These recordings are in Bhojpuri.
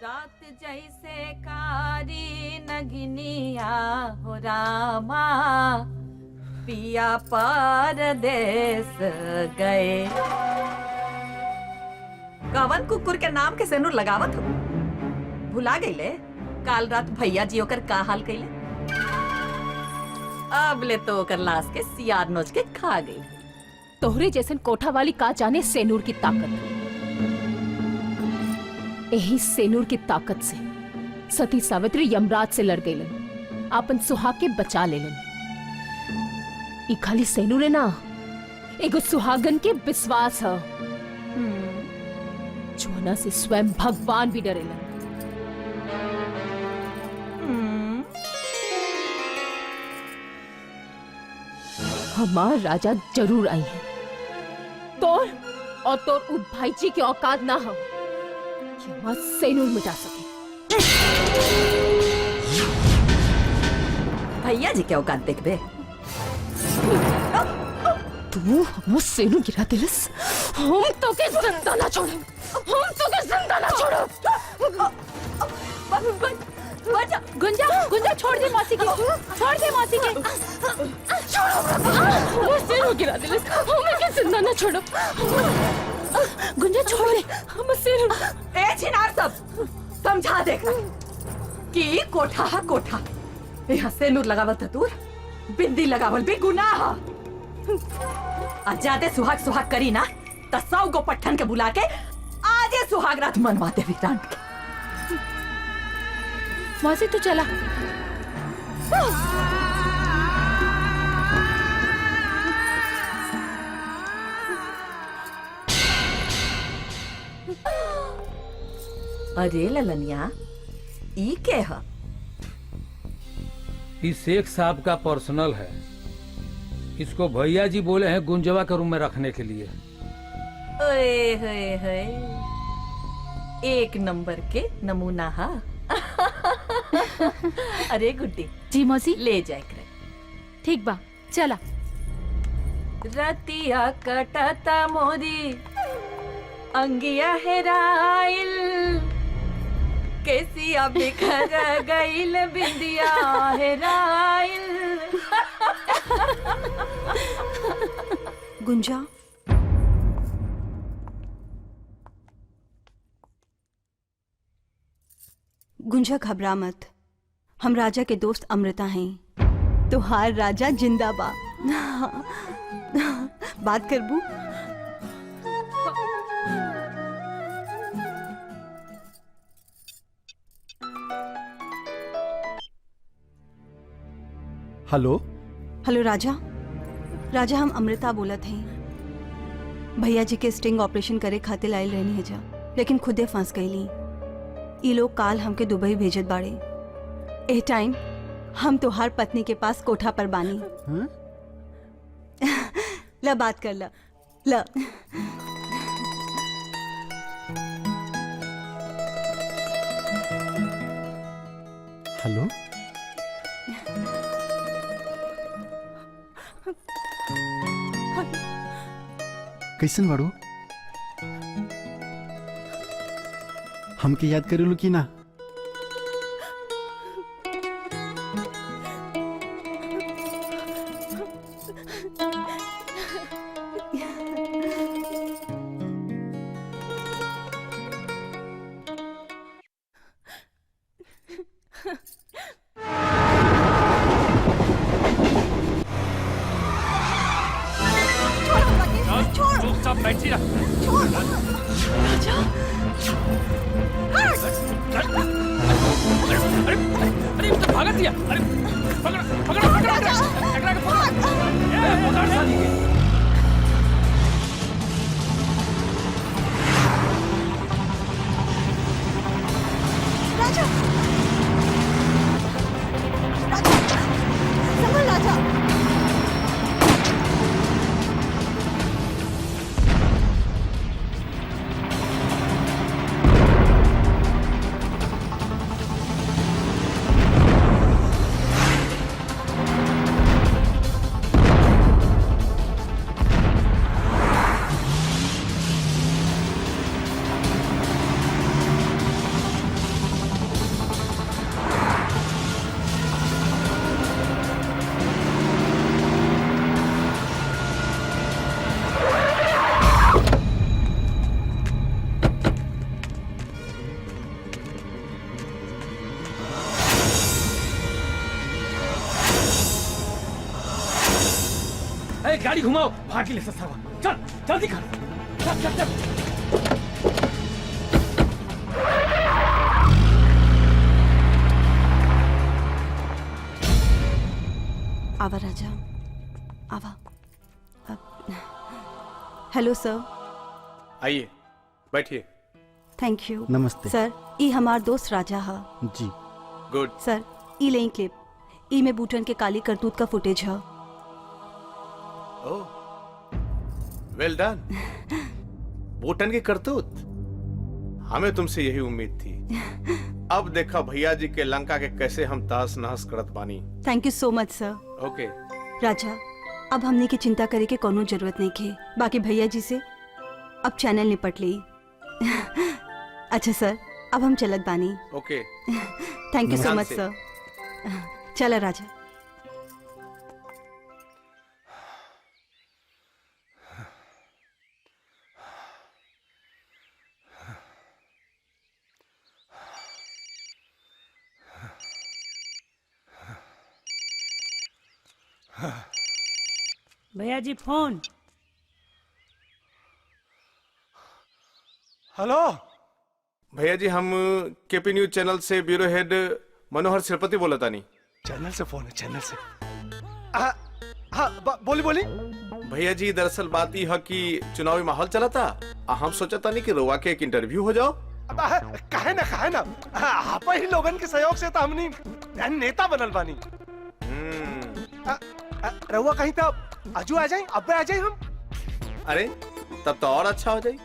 रात जैसे कारी नगनिया हो रामा पिया परदेस गए। कवन कुकुर के नाम के सेनुर लगावत हो? भुला गईले काल रात भैया जी ओकर का हाल कइले? अब ले तो ओकर लाश के सियार नोच के खा गई। तोहरे जैसन कोठा वाली का जाने सेनूर की ताकत। यही सेनूर की ताकत से सती सावित्री यमराज से लड़ गईलन, आपन सुहाग के बचा लेलन। ई खाली सेनूर है ना, एगो सुहागन के विश्वास है जोना से स्वयं भगवान भी डरेलन। हमार राजा जरूर आई है। तोर और तोर उ भाई जी के औकात ना हो कि हमार सेनूर मिटा सके। भैया जी के औकात देखबे? तू हम सेनूर गिरा दिलस, हम तो के जिंदा ना छोड़ो, हम तो के जिंदा ना छोड़ो। गुंजा गुंजा छोड़ दे मौसी के, छोड़ दे मौसी के, छोड़ो सेनूर गिरा दिलस, हमें के जिंदा ना छोड़ो। गुंजा छोड़ दे हम सेनूर। ए छिनार सब समझा देखना कि कोठा हा कोठा, यहाँ सेनूर लगावल तूर बिंदी लगावल भी गुनाह। आजादे सुहाग सुहाग करी ना त 100 गो पट्ठन के बुला के आजे सुहाग रात मनवा दे विरान के। मौसी तू चला। अरे ललनिया ई के है? ये शेख साहब का पर्सनल है। इसको भैया जी बोले हैं गुंजवा के रूम में रखने के लिए। ओए होए होए, एक नंबर के नमूना हा। अरे गुड्डी जी मौसी ले जाए करे। ठीक बा चला। रतिया कटता मोरी अंगिया हेराइल, केसिया बिखर गईल बिंदिया हेराइल। गुंजा गुंजा घबरा मत, हम राजा के दोस्त अमृता हैं। तो हार राजा जिंदाबाद। बात करबू? हेलो हेलो राजा। राजा हम अमृता बोलत हैं। भैया जी के स्टिंग ऑपरेशन करे खातिर लाइल रहनी है जा, लेकिन खुदे फंस गईली। ये लोग काल हमके दुबई भेजत बाड़े। ए टाइम हम तोहार पत्नी के पास कोठा पर बानी। ला बात कर ला। ला हेलो कैसन बाड़ू? हमके याद करेलू कि ना? गाड़ी घुमाओ, भाग ले ससुरा। चल जल्दी कर, चल चल चल। आवा राजा, आवा। हेलो सर। आइए बैठिए। Thank you. नमस्ते। सर ई हमार दोस्त राजा है। जी। गुड। सर ई लें क्लिप, ई में बूटन के काली करतूत का फुटेज है। ओह वेल डन। बूटन की करतूत, हमें तुमसे यही उम्मीद थी। अब देखा भैया जी के लंका के कैसे हम तास नहस करत बानी। थैंक यू सो मच सर। ओके राजा अब हमने की चिंता करे के कोनो जरूरत नहीं के, बाकी भैया जी से अब चैनल निपट ली। अच्छा सर अब हम चलत बानी। ओके थैंक यू सो ध्यान मच से। सर। चला राजा। भैया जी फोन। हेलो भैया जी, हम केपी न्यूज चैनल से ब्यूरो हेड मनोहर श्रीपति बोला था। नहीं चैनल से फोन है, चैनल से। हाँ बोली बोली। भैया जी दरअसल बात यह है कि चुनावी माहौल चला था, हम सोचा था नहीं कि रोवा के एक इंटरव्यू हो जाओ। कहे ना आप ही लोगन के सहयोग से तो हमनी नेता बनल बानी। रहुआ कहीं तो आजू आ जाए, अब आ जाए हम। अरे तब तो और अच्छा हो जाए।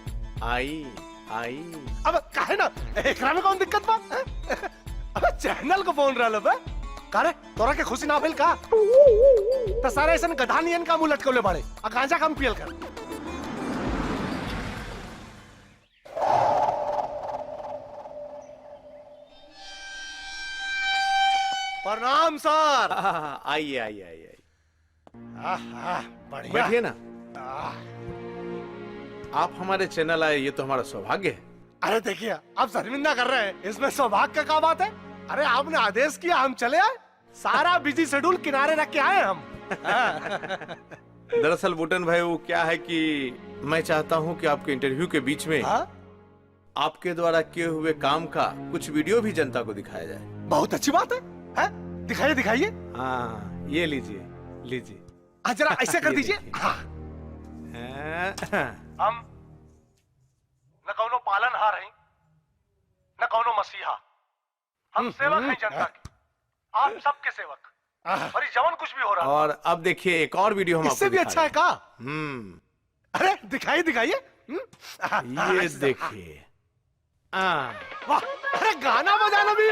आई आई अब कहे ना एकरा में कौन दिक्कत बा? अब चैनल को फोन रहा बे कारे तोरा के खुशी ना भेल का? तो सारे ऐसा गधा नियन का मुंह लटकौले बाड़े आ गांजा कम पियल कर। प्रणाम सर। आइए आइए आइए बढ़िया। बैठिए ना। आप हमारे चैनल आए ये तो हमारा सौभाग्य है। अरे देखिए आप शर्मिंदा कर रहे हैं, इसमें सौभाग्य का क्या बात है? अरे आपने आदेश किया हम चले आए, सारा बिजी शेड्यूल किनारे रख के आए हम। दरअसल बूटन भाई वो क्या है कि मैं चाहता हूं कि आपके इंटरव्यू के बीच में आपके द्वारा किए हुए काम का कुछ वीडियो भी जनता को दिखाया जाए। बहुत अच्छी बात है? दिखाइए दिखाइए। हाँ ये लीजिए लीजिए। जरा ऐसे कर दीजिए। हम न कौनो पालनहार हैं, न कौनो मसीहा, हम सेवक हैं जनता के, आप सबके सेवक। और ये जवन कुछ भी हो रहा है। और अब देखिए एक और वीडियो हम इससे भी अच्छा है का? अरे दिखाइए दिखाइए। ये देखिए। वाह, अरे गाना बजाना भी।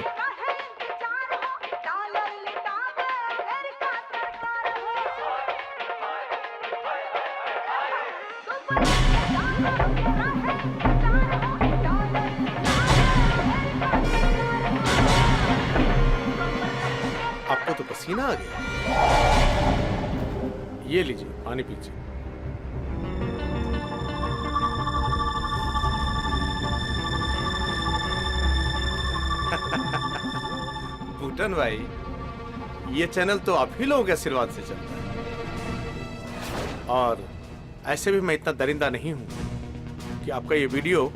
आपको तो पसीना आ गया। ये लीजिए पानी पीजिए। बूटन भाई ये चैनल तो आप ही लोगों के आशीर्वाद से चलता है, और ऐसे भी मैं इतना दरिंदा नहीं हूं कि आपका ये वीडियो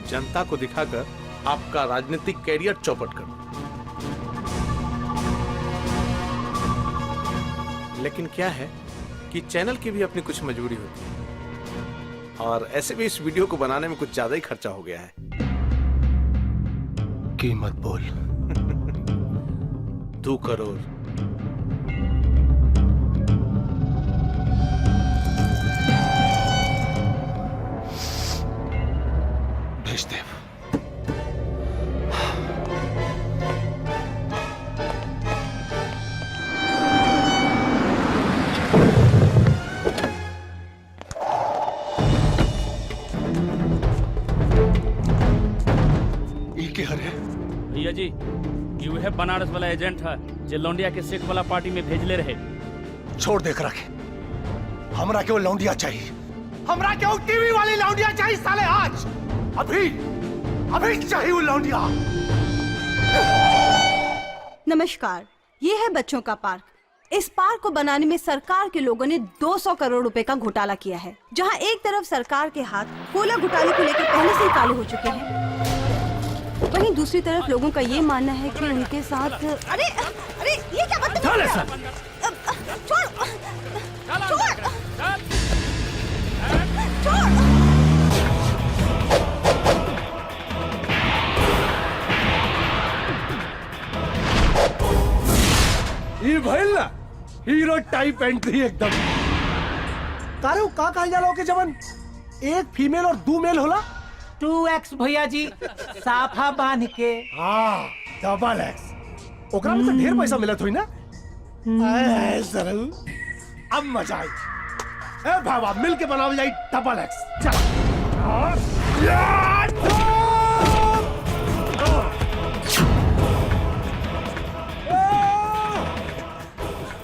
जनता को दिखाकर आपका राजनीतिक कैरियर चौपट कर। लेकिन क्या है कि चैनल की भी अपनी कुछ मजबूरी होती है, और ऐसे भी इस वीडियो को बनाने में कुछ ज्यादा ही खर्चा हो गया है। कीमत बोल। 2 करोड़। भेज दे। भैया जी यू है बनारस वाला एजेंट है जो लौंडिया के सिख वाला पार्टी में भेजले रहे। छोड़ देख रखे, हमरा क्यों लौंडिया चाहिए? हमरा क्यों टीवी वाली लौंडिया चाहिए साले? आज अभी अभी चाहिए वो लौंडिया। नमस्कार, ये है बच्चों का पार्क। इस पार्क को बनाने में सरकार के लोगों ने 200 करोड़ रुपए का घोटाला किया है, जहां एक तरफ सरकार के हाथ कोयला घोटाले को लेकर पहले से ही काले हो चुके हैं, वहीं दूसरी तरफ लोगों का ये मानना है कि उनके साथ अरे अरे ये क्या बदतमीजी है? छोड़ छोड़ छोड़। ये भइल ना हीरो टाइप एंट्री एकदम। कारे का कहल जाला ओके जवन एक फीमेल और 2 मेल होला? 2x भैया जी, साफा बांध के। हाँ, डबल एक्स। ओकरा में तो ढेर पैसा मिलत हुई ना? ऐ जरूर, अब मजा आई। ए भावा मिल के बनावल जाई डबल एक्स। चल।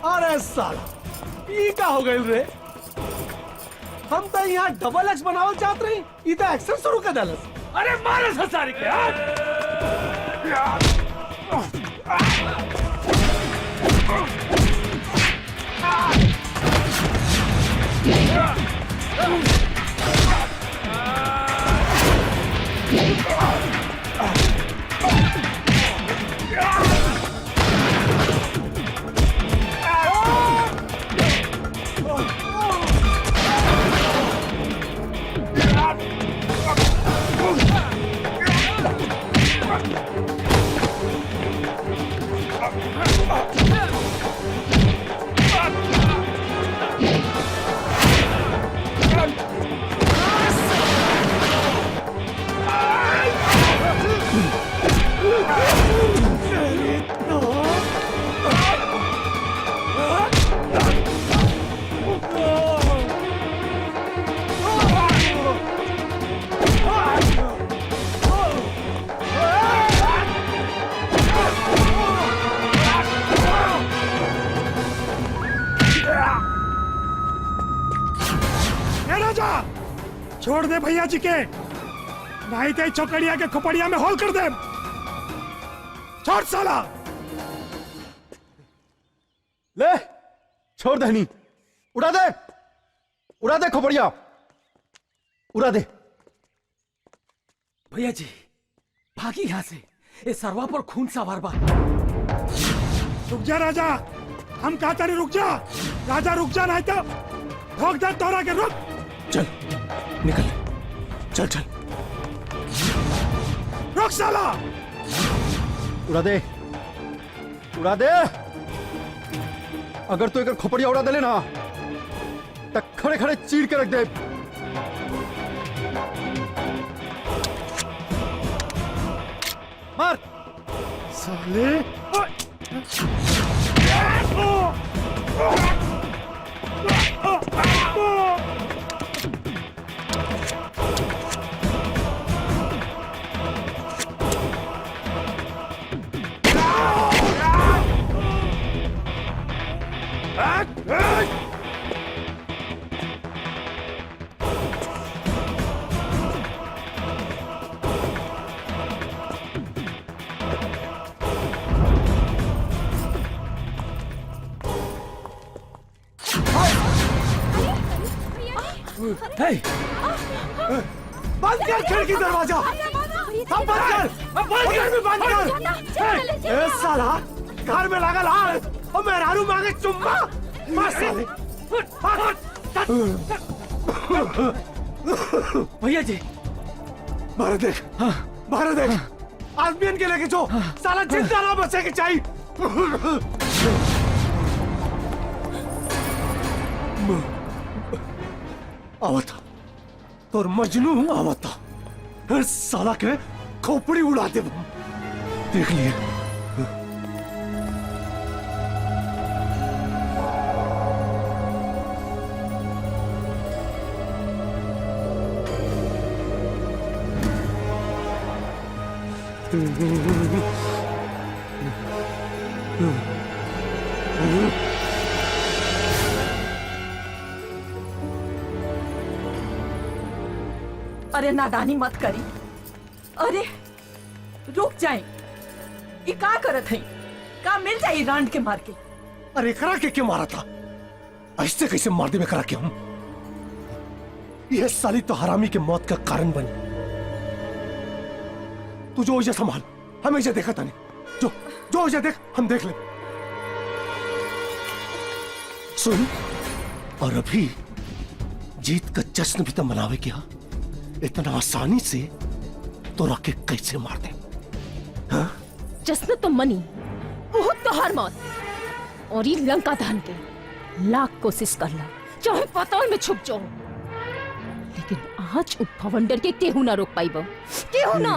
अरे साला, ये क्या हो गइल रे? हम तो यहाँ डबल एक्स बनावल चाहत रही, ये तो एक्शन शुरू कर दलस। अरे मारे ससारी के छोड़ दे भैया जी के, नहीं तो चौकड़िया के खोपड़िया में होल कर दे। छोड़ साला। ले छोड़ दहनी, उड़ा दे खोपड़िया, उड़ा दे। भैया जी भागी यहाँ से, ये सरवा पर खून सवार बा। रुक जा राजा, हम कहते नहीं रुक जा। राजा रुक जा, नहीं तो ठोक दे तोरा के। रुक, चल निकल, चल चल। रुक साला। उड़ा दे। अगर तो एक खोपड़िया उड़ा दे ना तो खड़े खड़े चीर के रख दे। मार साले। Hey! बंद कर खिड़की दरवाजा। अब बंद कर, बंद कर। ए साला, घर में लागल हाल और मेहरारू मांगे चुम्मा। भैया जी बाहर देख, बाहर देख। आदमियन के लेके जो साला जिंदा ना बचे के चाहिए। आवता तोर मजनू आवता, साला के खोपड़ी उड़ा दे। देख लिए। अरे नादानी मत करी। अरे रुक जाए, ये का करत है? का मिल जाए रांड के मार के? अरे एकरा के क्यों मारा था? ऐसे कैसे मार दे करा के हम? यह साली तो हरामी के मौत का कारण बनी। तू जो इसे संभाल, हमें इसे देखा था नहीं। जो इसे देख, हम देख ले। सुन, और अभी जीत का जश्न भी तो मनावे क्या? इतना आसानी से तो रख के कैसे मार दे? हाँ? जश्न तो मनी, वो तो हार मौत। और ये लंका दहन के लाख कोशिश कर ला, चाहे पाताल में छुप जाओ, लेकिन आज उप भवंडर के केहू ना रोक पाई बो, केहू ना।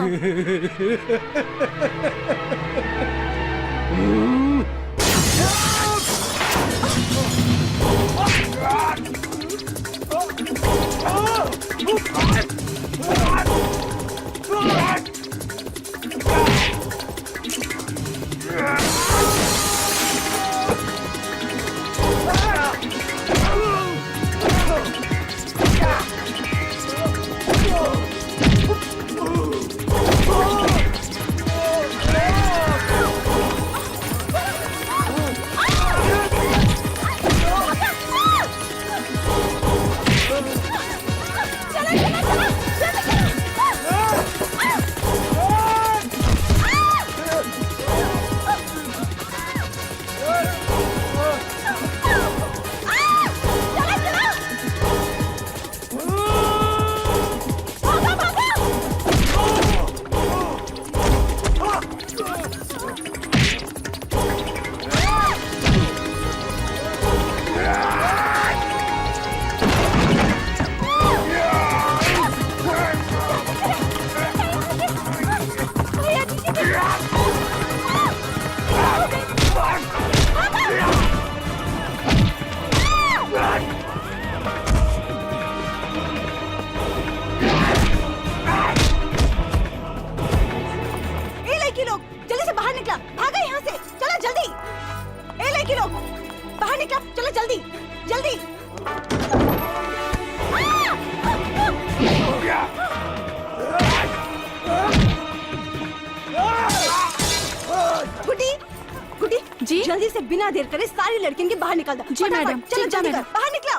जी जल्दी से बिना देर करे सारी लड़कियों के बाहर निकाल दो। जी मैडम, चलो जल्दी कर, बाहर निकलो।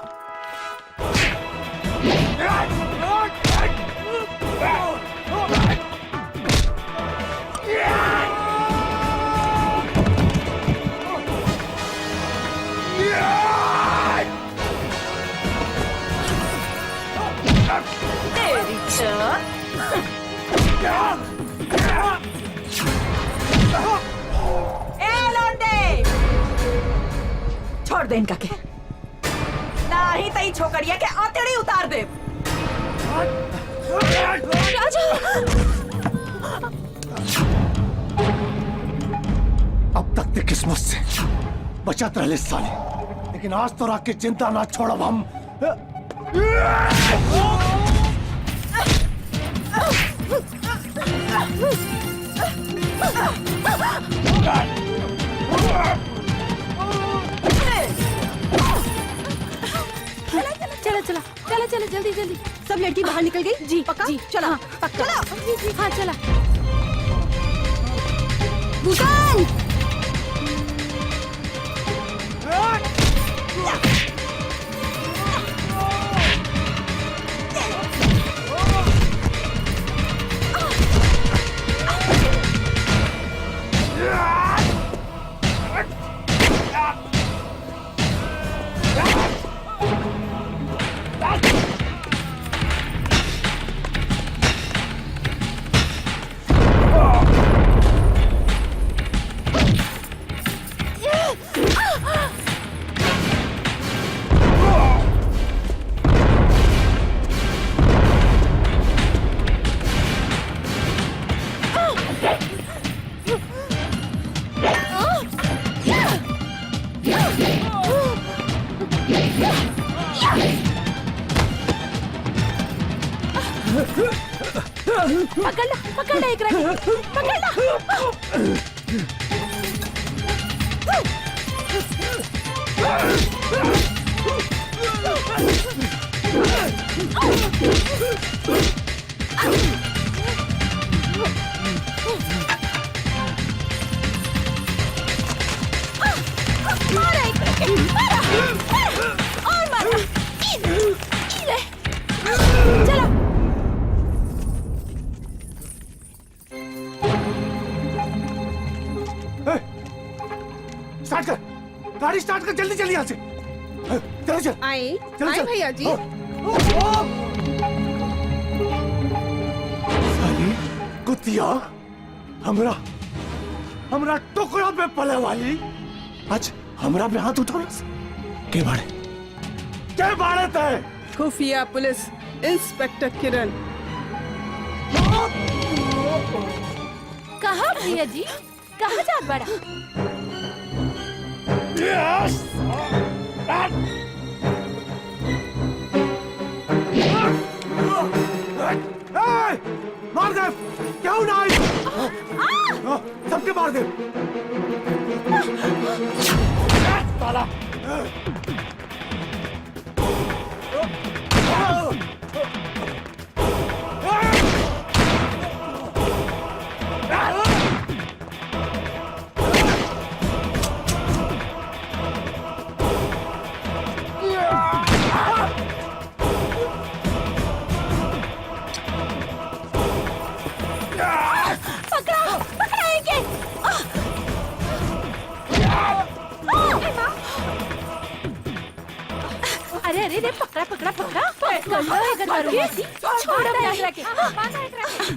तेरी छोड़ दे इनका के, नहीं तई छोकरिया के आतेड़ी उतार दे। राजा! अब तक ते किस्मत से बचत रहे साले, लेकिन आज तो रात के चिंता ना छोड़ब हम। चलो चलो चलो चलो जल्दी जल्दी। सब लड़की बाहर निकल गई? जी पक्का? जी चलो। हाँ पक्का। चलो जी जी हाँ चला। भूषण पकड़ना एक रखी पकड़ना। मार एक स्टार्ट कर, गाड़ी स्टार्ट कर, जल्दी जल्दी यहाँ से। चल चल आई चल चल भैया जी। साली कुतिया, हमरा हमरा टुकड़ा पे पले वाली आज हमरा पे हाथ उठा के बाड़े तय। खुफिया पुलिस इंस्पेक्टर किरण। कहाँ भैया जी, कहाँ जात बड़ा? मार दे, क्यों ना आई? सबके मार दे। साला। अरे अरे रे, पकड़ा पकड़ा पकड़ा, कहाँ है गदारुआसी? छोड़ अपना रखे, बांधा एक रखे।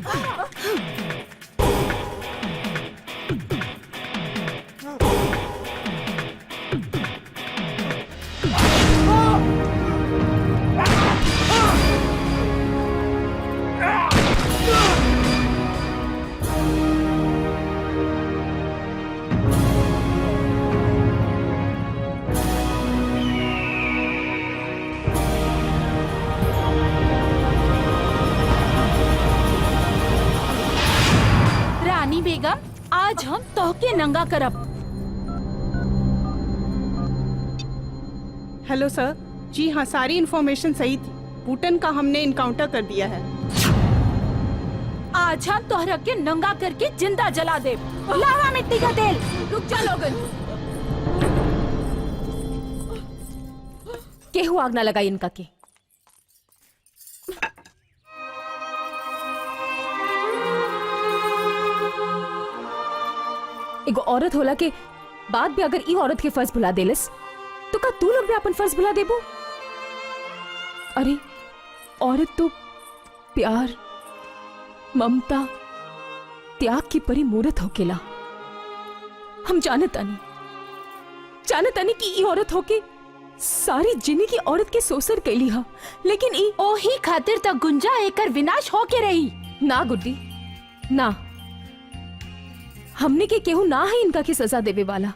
रानी बेगम, आज हम तोहके नंगा करब। हेलो सर। जी हाँ, सारी इन्फॉर्मेशन सही थी। बूटन का हमने इनकाउंटर कर दिया है। आज हम तोहरा के नंगा करके जिंदा जला दे। लावा मिट्टी का तेल। रुक जा लोगन। केहू आग ना लगाई इनका के। एगो औरत होला के बाद भी अगर ई औरत के फर्ज भुला देलस तो का तू लोग भी अपन फर्ज भुला देबो? अरे औरत तो प्यार, ममता, त्याग की परी मूरत होकेला। हम जानतानी कि ई औरत होके सारी जिंदगी औरत के सोसर कैली हा, लेकिन ई ओही खातिर तक गुंजा एकर विनाश होके रही। ना गुड्डी ना, हमने के केहू ना है इनका की सजा देवे वाला।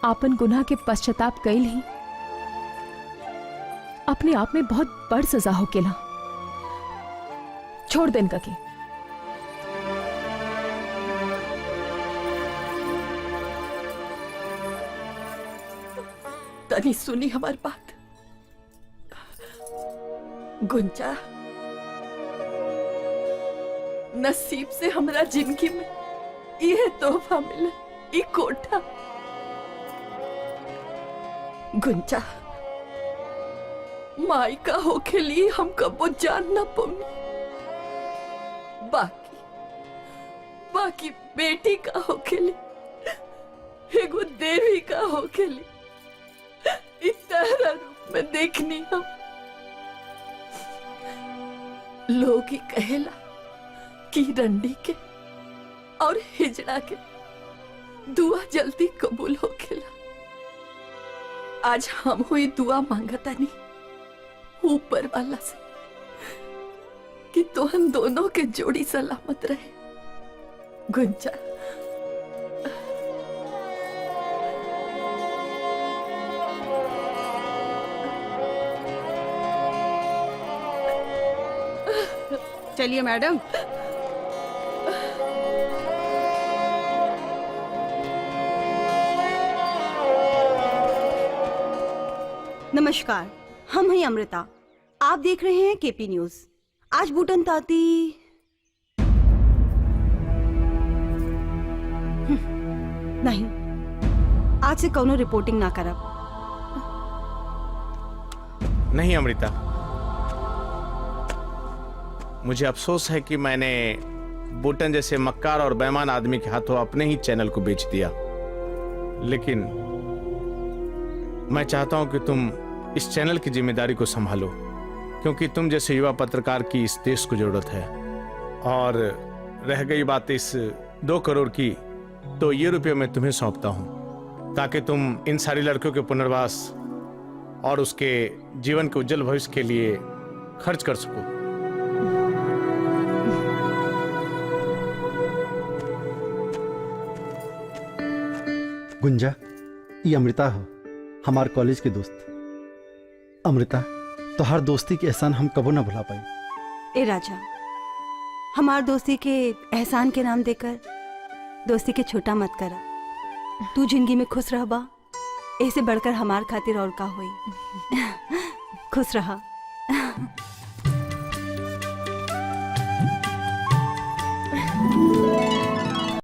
आपन गुनाह के पश्चाताप कैल ही अपने आप में बहुत बड़ सजा होकेला। छोड़ दे इनका के। तनी सुनी हमारी बात। गुंजा, नसीब से हमरा जिंदगी में यह तोहफा मिला, ये कोठा। गुंजा, माई का होके लिए हम कबो जान ना पाऊंगी। बाकी बेटी का होके लिए, एगो देवी का होके लिए इस तरह रूप में देखनी हम। लोग ही कहेला कि रंडी के और हिजड़ा के दुआ जल्दी कबूल हो खेला। आज हम हुई दुआ मांगता नहीं ऊपर वाला से कि तोहन दोनों के जोड़ी सलामत रहे। गुंजा, चलिए मैडम। नमस्कार, हम हैं अमृता। आप देख रहे हैं केपी न्यूज। आज बूटन ताती नहीं, आज से कौनो रिपोर्टिंग ना करब। नहीं अमृता, मुझे अफसोस है कि मैंने बूटन जैसे मक्कार और बेईमान आदमी के हाथों अपने ही चैनल को बेच दिया। लेकिन मैं चाहता हूं कि तुम इस चैनल की जिम्मेदारी को संभालो, क्योंकि तुम जैसे युवा पत्रकार की इस देश को जरूरत है। और रह गई बात इस 2 करोड़ की, तो ये रुपये मैं तुम्हें सौंपता हूं, ताकि तुम इन सारी लड़कियों के पुनर्वास और उसके जीवन के उज्जवल भविष्य के लिए खर्च कर सको। गुंजा, ये अमृता हो, हमार कॉलेज के दोस्त। अमृता, तो हर दोस्ती के एहसान हम कबो ना भुला पाई। ए राजा, हमार दोस्ती के एहसान के नाम देकर दोस्ती के छोटा मत करा। तू जिंदगी में खुश रह बा, ऐसे बढ़कर हमार खातिर और का होई। खुश रहा।